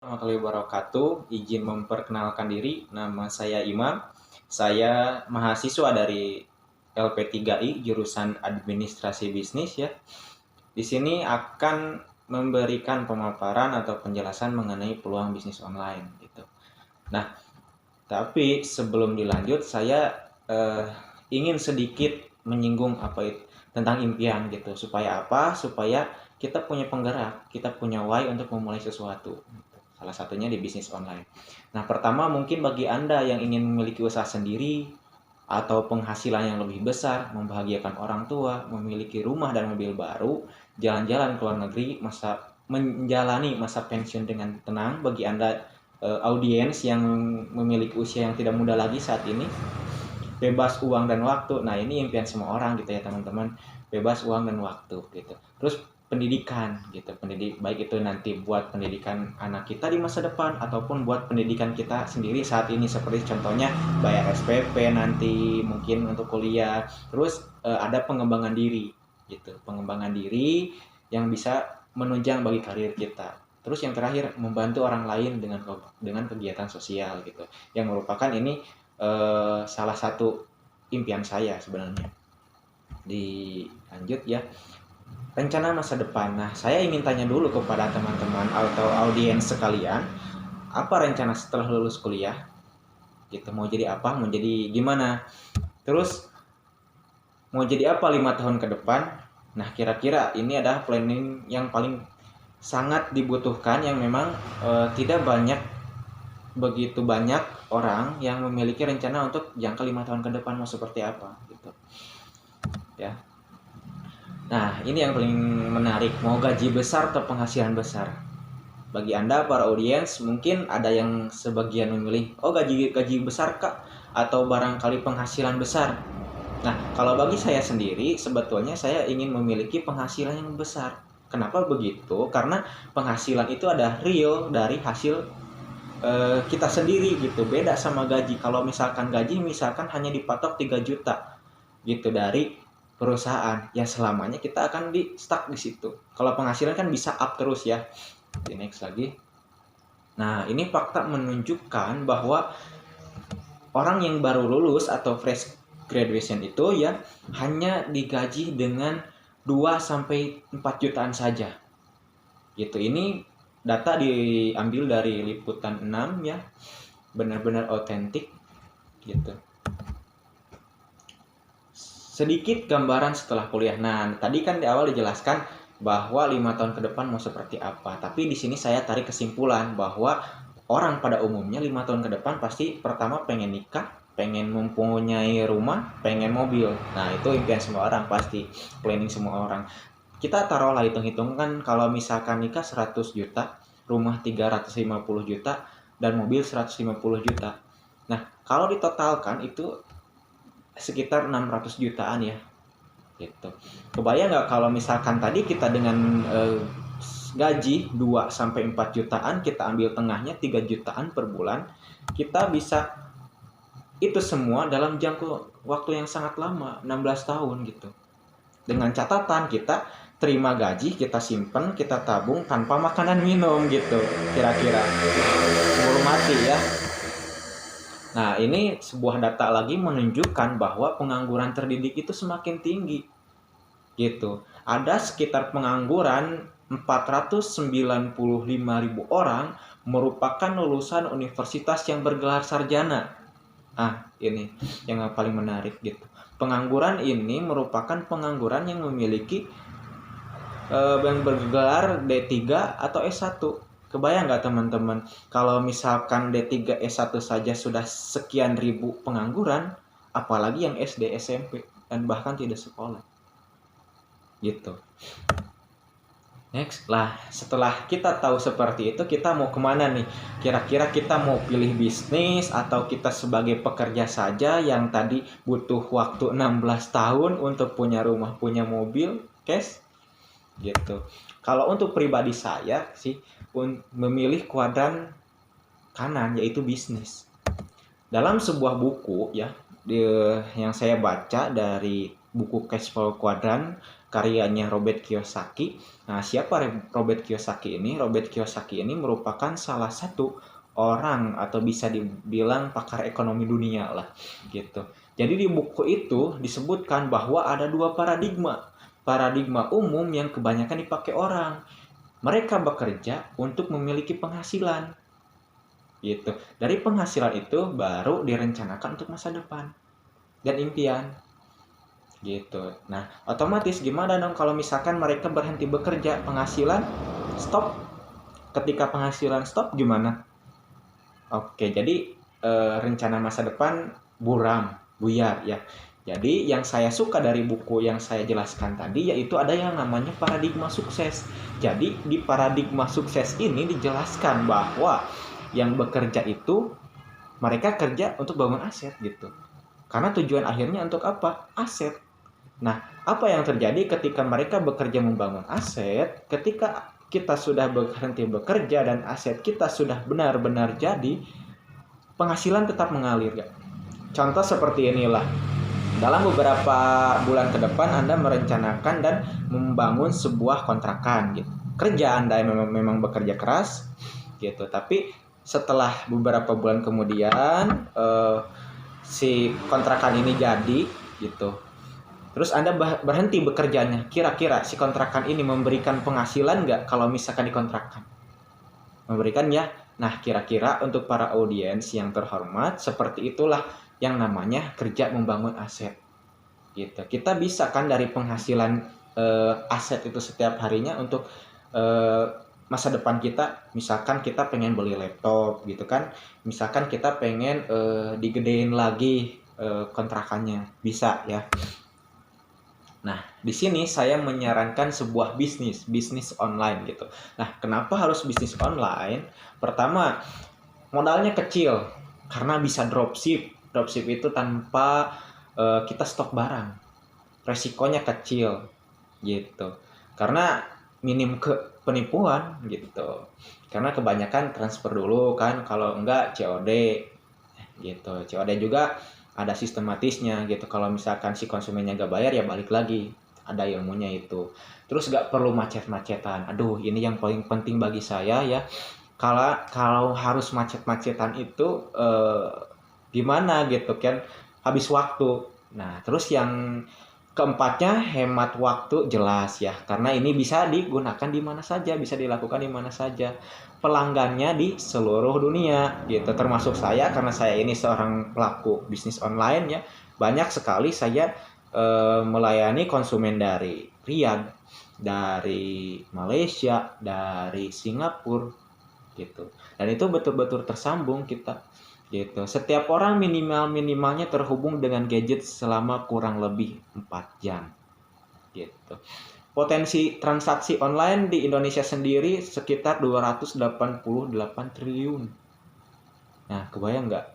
Warahmatullahi wabarakatuh. Izin memperkenalkan diri, nama saya Imam. Saya mahasiswa dari LP3I jurusan Administrasi Bisnis ya. Di sini akan memberikan pemaparan atau penjelasan mengenai peluang bisnis online gitu. Nah, tapi sebelum dilanjut saya ingin sedikit menyinggung tentang impian gitu. Supaya apa? Supaya kita punya penggerak, kita punya why untuk memulai sesuatu. Salah satunya di bisnis online. Nah, pertama mungkin bagi Anda yang ingin memiliki usaha sendiri atau penghasilan yang lebih besar, membahagiakan orang tua, memiliki rumah dan mobil baru, jalan-jalan ke luar negeri, menjalani masa pensiun dengan tenang. Bagi Anda audiens yang memiliki usia yang tidak muda lagi saat ini, bebas uang dan waktu. Nah, ini impian semua orang gitu ya teman-teman, bebas uang dan waktu gitu. Terus pendidikan gitu, baik itu nanti buat pendidikan anak kita di masa depan ataupun buat pendidikan kita sendiri saat ini, seperti contohnya bayar SPP nanti mungkin untuk kuliah. Terus ada pengembangan diri gitu, pengembangan diri yang bisa menunjang bagi karir kita. Terus yang terakhir, membantu orang lain dengan kegiatan sosial gitu, yang merupakan ini salah satu impian saya sebenarnya. Dilanjut ya, rencana masa depan. Nah, saya ingin tanya dulu kepada teman-teman atau audiens sekalian, apa rencana setelah lulus kuliah? Gitu, mau jadi apa? Mau jadi gimana? Terus mau jadi apa 5 tahun ke depan? Nah, kira-kira ini adalah planning yang paling sangat dibutuhkan, yang memang tidak begitu banyak orang yang memiliki rencana untuk jangka 5 tahun ke depan mau seperti apa gitu ya. Nah, ini yang paling menarik, mau gaji besar atau penghasilan besar. Bagi Anda para audiens, mungkin ada yang sebagian memilih gaji besar Kak, atau barangkali penghasilan besar. Nah, kalau bagi saya sendiri, sebetulnya saya ingin memiliki penghasilan yang besar. Kenapa begitu? Karena penghasilan itu ada real dari hasil kita sendiri gitu. Beda sama gaji. Kalau misalkan gaji hanya dipatok 3 juta gitu dari perusahaan, ya selamanya kita akan di stuck di situ. Kalau penghasilan kan bisa up terus ya. Di next lagi. Nah, ini fakta menunjukkan bahwa orang yang baru lulus atau fresh graduation itu ya hanya digaji dengan 2 sampai 4 jutaan saja. Gitu. Ini data diambil dari Liputan 6 ya. Benar-benar otentik gitu. Sedikit gambaran setelah kuliah. Nah, tadi kan di awal dijelaskan bahwa 5 tahun ke depan mau seperti apa. Tapi di sini saya tarik kesimpulan bahwa orang pada umumnya 5 tahun ke depan pasti pertama pengen nikah, pengen mempunyai rumah, pengen mobil. Nah, itu impian semua orang pasti, planning semua orang. Kita taruhlah hitung-hitung kan, kalau misalkan nikah 100 juta, rumah 350 juta, dan mobil 150 juta. Nah, kalau ditotalkan itu sekitar 600 jutaan ya gitu. Kebayang nggak kalau misalkan tadi kita dengan gaji 2 sampai 4 jutaan, kita ambil tengahnya 3 jutaan per bulan, kita bisa itu semua dalam jangka waktu yang sangat lama, 16 tahun gitu. Dengan catatan kita terima gaji, kita simpen, kita tabung tanpa makanan minum gitu, kira-kira sebelum mati ya. Nah, ini sebuah data lagi menunjukkan bahwa pengangguran terdidik itu semakin tinggi. Gitu. Ada sekitar pengangguran 495.000 orang merupakan lulusan universitas yang bergelar sarjana. Ini yang paling menarik gitu. Pengangguran ini merupakan pengangguran yang memiliki yang bergelar D3 atau S1. Kebayang nggak teman-teman, kalau misalkan D3 S1 saja sudah sekian ribu pengangguran, apalagi yang SD, SMP, dan bahkan tidak sekolah. Gitu. Next lah, setelah kita tahu seperti itu, kita mau kemana nih? Kira-kira kita mau pilih bisnis atau kita sebagai pekerja saja yang tadi butuh waktu 16 tahun untuk punya rumah, punya mobil, cash? Gitu. Kalau untuk pribadi saya sih memilih kuadran kanan, yaitu bisnis. Dalam sebuah buku ya yang saya baca dari buku Cash Flow Quadrant, karyanya Robert Kiyosaki. Nah, siapa Robert Kiyosaki ini? Robert Kiyosaki ini merupakan salah satu orang atau bisa dibilang pakar ekonomi dunia lah gitu. Jadi di buku itu disebutkan bahwa ada dua paradigma. Paradigma umum yang kebanyakan dipakai orang. Mereka bekerja untuk memiliki penghasilan. Gitu. Dari penghasilan itu baru direncanakan untuk masa depan dan impian. Gitu. Nah, otomatis gimana dong kalau misalkan mereka berhenti bekerja, penghasilan stop. Ketika penghasilan stop gimana? Oke, jadi rencana masa depan buram, buyar ya. Jadi yang saya suka dari buku yang saya jelaskan tadi yaitu ada yang namanya paradigma sukses. Jadi di paradigma sukses ini dijelaskan bahwa yang bekerja itu mereka kerja untuk bangun aset gitu. Karena tujuan akhirnya untuk apa? Aset. Nah, apa yang terjadi ketika mereka bekerja membangun aset? Ketika kita sudah berhenti bekerja dan aset kita sudah benar-benar jadi, penghasilan tetap mengalir ya. Contoh seperti inilah. Dalam beberapa bulan ke depan Anda merencanakan dan membangun sebuah kontrakan gitu. Kerja Anda memang bekerja keras gitu, tapi setelah beberapa bulan kemudian si kontrakan ini jadi gitu. Terus Anda berhenti bekerjanya. Kira-kira si kontrakan ini memberikan penghasilan nggak kalau misalkan dikontrakkan? Memberikan ya. Nah, kira-kira untuk para audiens yang terhormat, seperti itulah yang namanya kerja membangun aset. Gitu. Kita bisa kan dari penghasilan aset itu setiap harinya untuk masa depan kita. Misalkan kita pengen beli laptop gitu kan. Misalkan kita pengen digedein lagi kontrakannya. Bisa ya. Nah, di sini saya menyarankan sebuah bisnis online gitu. Nah, kenapa harus bisnis online? Pertama, modalnya kecil karena bisa dropship. Dropship itu tanpa kita stok barang. Resikonya kecil gitu. Karena minim ke penipuan gitu. Karena kebanyakan transfer dulu kan, kalau enggak COD gitu. COD juga ada sistematisnya gitu. Kalau misalkan si konsumennya gak bayar ya balik lagi, ada ilmunya itu. Terus gak perlu macet-macetan. Aduh, ini yang paling penting bagi saya ya. Kalau harus macet-macetan itu gimana gitu kan, habis waktu. Nah, terus yang keempatnya hemat waktu, jelas ya, karena ini bisa digunakan di mana saja, bisa dilakukan di mana saja. Pelanggannya di seluruh dunia gitu, termasuk saya karena saya ini seorang pelaku bisnis online ya. Banyak sekali saya melayani konsumen dari Riyadh, dari Malaysia, dari Singapura gitu. Dan itu betul-betul tersambung kita gitu. Setiap orang minimalnya terhubung dengan gadget selama kurang lebih 4 jam gitu. Potensi transaksi online di Indonesia sendiri sekitar 288 triliun. Nah, kebayang nggak?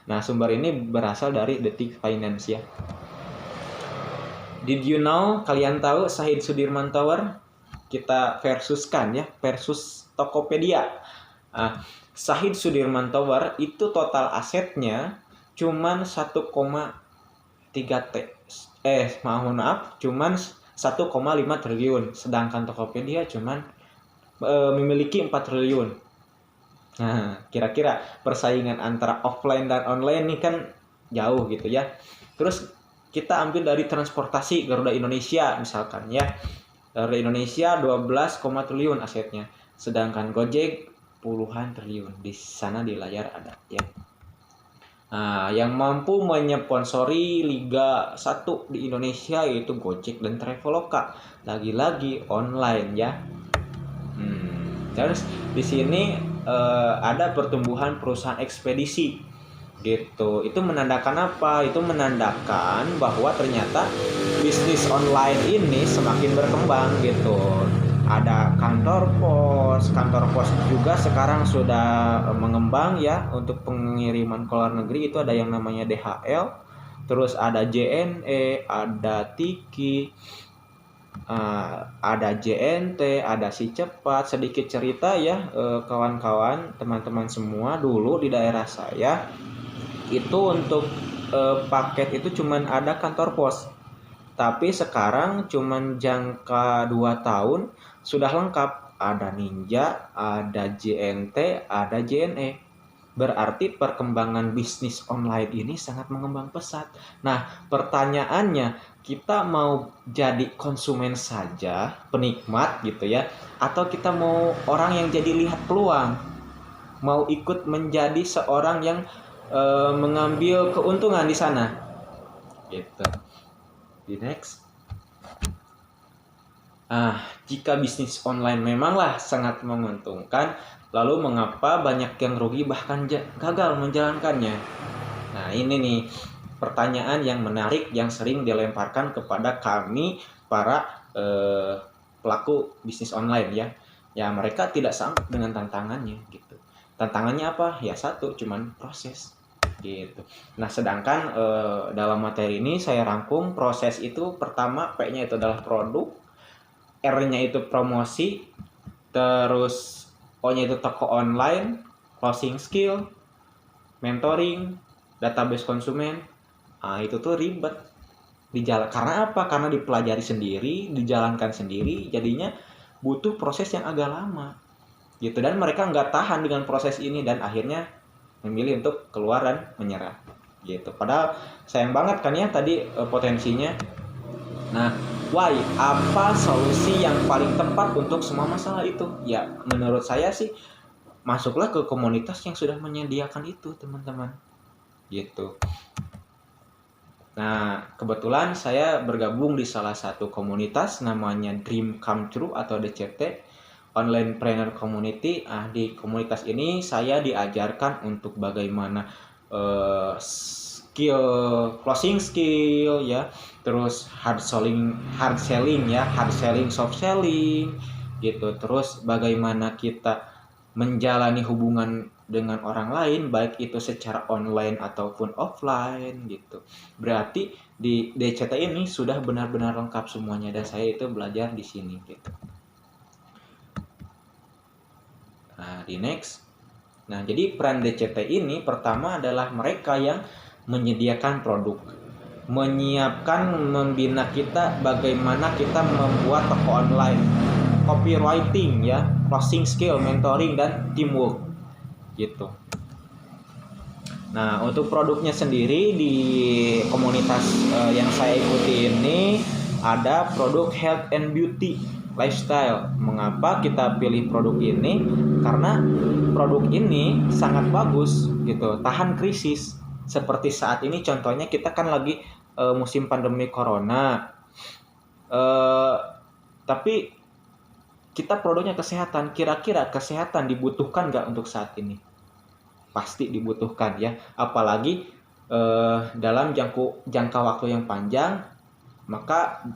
Nah, sumber ini berasal dari Detik Finance ya. Did you know? Kalian tahu Syahid Sudirman Tower? Kita versuskan ya, versus Tokopedia. Syahid Sudirman Tower itu total asetnya cuman 1,3 T. Cuman 1,5 triliun, sedangkan Tokopedia cuman memiliki 4 triliun. Nah, kira-kira persaingan antara offline dan online nih kan jauh gitu ya. Terus kita ambil dari transportasi Garuda Indonesia misalkan ya. Garuda Indonesia 12, triliun asetnya, sedangkan Gojek puluhan triliun. Di sana di layar ada ya. Nah, yang mampu menyponsori Liga 1 di Indonesia yaitu Gojek dan Traveloka. Lagi-lagi online ya. Terus di sini ada pertumbuhan perusahaan ekspedisi gitu. Itu menandakan apa? Itu menandakan bahwa ternyata bisnis online ini semakin berkembang gitu. Ada kantor pos juga sekarang sudah mengembang ya untuk pengiriman ke luar negeri. Itu ada yang namanya DHL, terus ada JNE, ada Tiki, ada JNT, ada Si Cepat. Sedikit cerita ya kawan-kawan, teman-teman semua, dulu di daerah saya itu untuk paket itu cuman ada kantor pos. Tapi sekarang cuman jangka 2 tahun sudah lengkap. Ada Ninja, ada JNT, ada JNE. Berarti perkembangan bisnis online ini sangat mengembang pesat. Nah, pertanyaannya, kita mau jadi konsumen saja, penikmat gitu ya, atau kita mau orang yang jadi lihat peluang, mau ikut menjadi seorang yang mengambil keuntungan di sana, gitu. Di next. Jika bisnis online memanglah sangat menguntungkan, lalu mengapa banyak yang rugi bahkan gagal menjalankannya? Nah, ini nih pertanyaan yang menarik yang sering dilemparkan kepada kami para pelaku bisnis online ya. Ya, mereka tidak sanggup dengan tantangannya gitu. Tantangannya apa? Ya satu, cuman proses gitu. Nah, sedangkan dalam materi ini saya rangkum proses itu. Pertama, P-nya itu adalah produk, R-nya itu promosi, terus O-nya itu toko online, closing skill, mentoring, database konsumen. Itu tuh ribet karena apa? Karena dipelajari sendiri, dijalankan sendiri, jadinya butuh proses yang agak lama gitu, dan mereka nggak tahan dengan proses ini dan akhirnya memilih untuk keluar dan menyerah gitu. Padahal sayang banget kan ya tadi potensinya. Nah, why? Apa solusi yang paling tepat untuk semua masalah itu? Ya, menurut saya sih masuklah ke komunitas yang sudah menyediakan itu, teman-teman. Gitu. Nah, kebetulan saya bergabung di salah satu komunitas namanya Dream Come True atau DCT, Online Trainer Community. Di komunitas ini saya diajarkan untuk bagaimana skill, closing skill ya, terus hard selling ya, hard selling, soft selling gitu. Terus bagaimana kita menjalani hubungan dengan orang lain, baik itu secara online ataupun offline gitu. Berarti di DCT ini sudah benar-benar lengkap semuanya dan saya itu belajar di sini gitu. Nah, di next. Nah, jadi peran DCT ini pertama adalah mereka yang menyediakan produk, menyiapkan, membina kita bagaimana kita membuat toko online, copywriting ya, closing skill, mentoring, dan teamwork gitu. Nah, untuk produknya sendiri di komunitas yang saya ikuti ini ada produk health and beauty lifestyle. Mengapa kita pilih produk ini? Karena produk ini sangat bagus gitu, tahan krisis. Seperti saat ini contohnya kita kan lagi musim pandemi corona. Tapi kita produknya kesehatan, kira-kira kesehatan dibutuhkan nggak untuk saat ini? Pasti dibutuhkan ya, apalagi dalam jangka waktu yang panjang, maka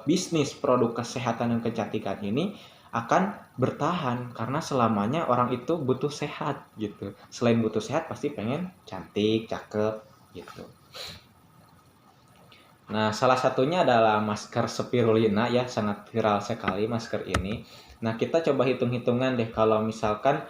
bisnis produk kesehatan dan kecantikan ini akan bertahan karena selamanya orang itu butuh sehat gitu. Selain butuh sehat pasti pengen cantik, cakep gitu. Nah, salah satunya adalah masker spirulina ya, sangat viral sekali masker ini. Nah, kita coba hitung-hitungan deh kalau misalkan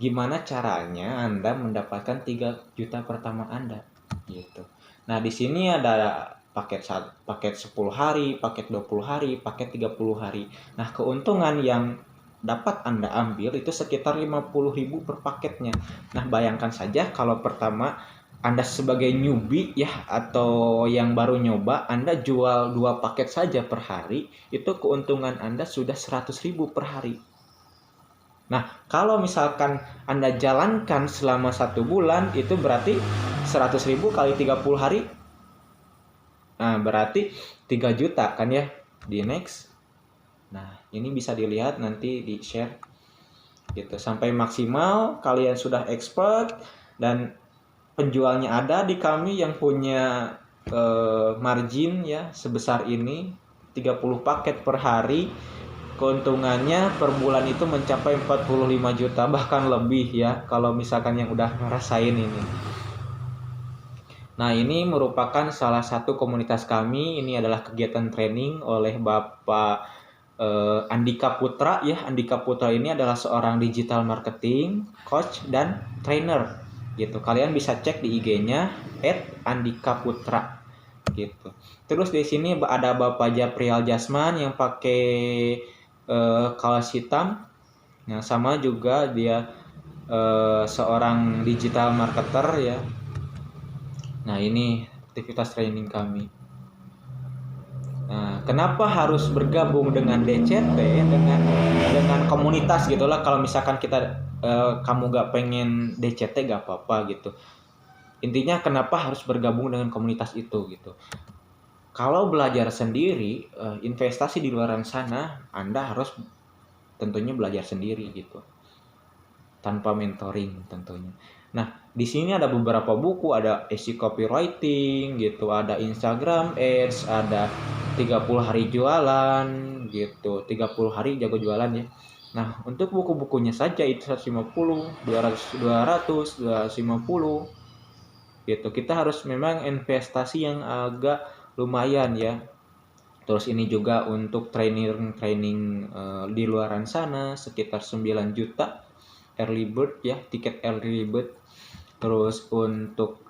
gimana caranya Anda mendapatkan 3 juta pertama Anda gitu. Nah, di sini ada paket 10 hari, paket 20 hari, paket 30 hari. Nah, keuntungan yang dapat Anda ambil itu sekitar 50.000 per paketnya. Nah, bayangkan saja kalau pertama Anda sebagai newbie ya, atau yang baru nyoba, Anda jual 2 paket saja per hari, itu keuntungan Anda sudah 100.000 per hari. Nah, kalau misalkan Anda jalankan selama 1 bulan, itu berarti 100.000 kali 30 hari. Nah, berarti 3 juta kan ya. Di next. Nah, ini bisa dilihat nanti di share gitu. Sampai maksimal kalian sudah expert dan penjualnya ada di kami yang punya margin ya sebesar ini, 30 paket per hari. Keuntungannya per bulan itu mencapai 45 juta bahkan lebih ya kalau misalkan yang udah ngerasain ini. Nah, ini merupakan salah satu komunitas kami. Ini adalah kegiatan training oleh Bapak Andika Putra ya. Andika Putra ini adalah seorang digital marketing coach dan trainer gitu. Kalian bisa cek di IG-nya @andikaputra gitu. Terus di sini ada Bapak Japrial Jasman yang pakai kaos hitam. Nah, sama juga dia seorang digital marketer ya. Nah, ini aktivitas training kami. Nah, kenapa harus bergabung dengan DCT, dengan komunitas gitulah. Kalau misalkan kita kamu gak pengen DCT gak apa-apa gitu. Intinya kenapa harus bergabung dengan komunitas itu gitu. Kalau belajar sendiri, investasi di luar sana, Anda harus tentunya belajar sendiri gitu. Tanpa mentoring tentunya. Nah, di sini ada beberapa buku, ada isi copywriting gitu, ada Instagram Ads, ada 30 hari jualan gitu, 30 hari jago jualan ya. Nah, untuk buku-bukunya saja itu 150, 200, 200, 250 gitu. Kita harus memang investasi yang agak lumayan ya. Terus ini juga untuk training di luaran sana sekitar 9 juta early bird ya, tiket early bird. Terus untuk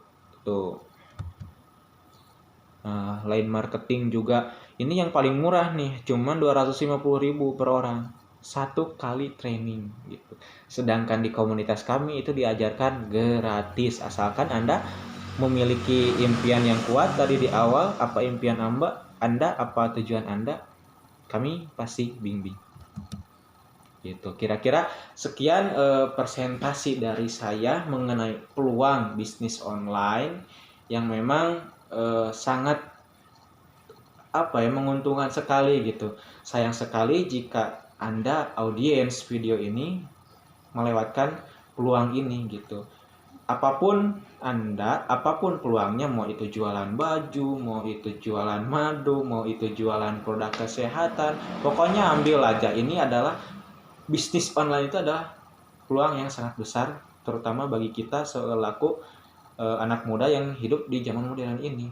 tuh line marketing juga ini yang paling murah nih, cuman 250.000 per orang satu kali training gitu. Sedangkan di komunitas kami itu diajarkan gratis, asalkan Anda memiliki impian yang kuat tadi di awal. Apa impian Anda, apa tujuan Anda, kami pasti bimbing gitu. Kira-kira sekian presentasi dari saya mengenai peluang bisnis online yang memang sangat menguntungkan sekali gitu. Sayang sekali jika Anda audiens video ini melewatkan peluang ini gitu. Apapun peluangnya, mau itu jualan baju, mau itu jualan madu, mau itu jualan produk kesehatan, pokoknya ambil aja. Ini adalah bisnis online, itu adalah peluang yang sangat besar, terutama bagi kita selaku anak muda yang hidup di zaman modern ini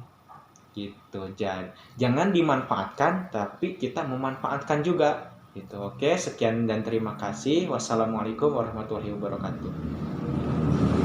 gitu. Jangan dimanfaatkan, tapi kita memanfaatkan juga gitu. Oke, sekian dan terima kasih. Wassalamualaikum warahmatullahi wabarakatuh.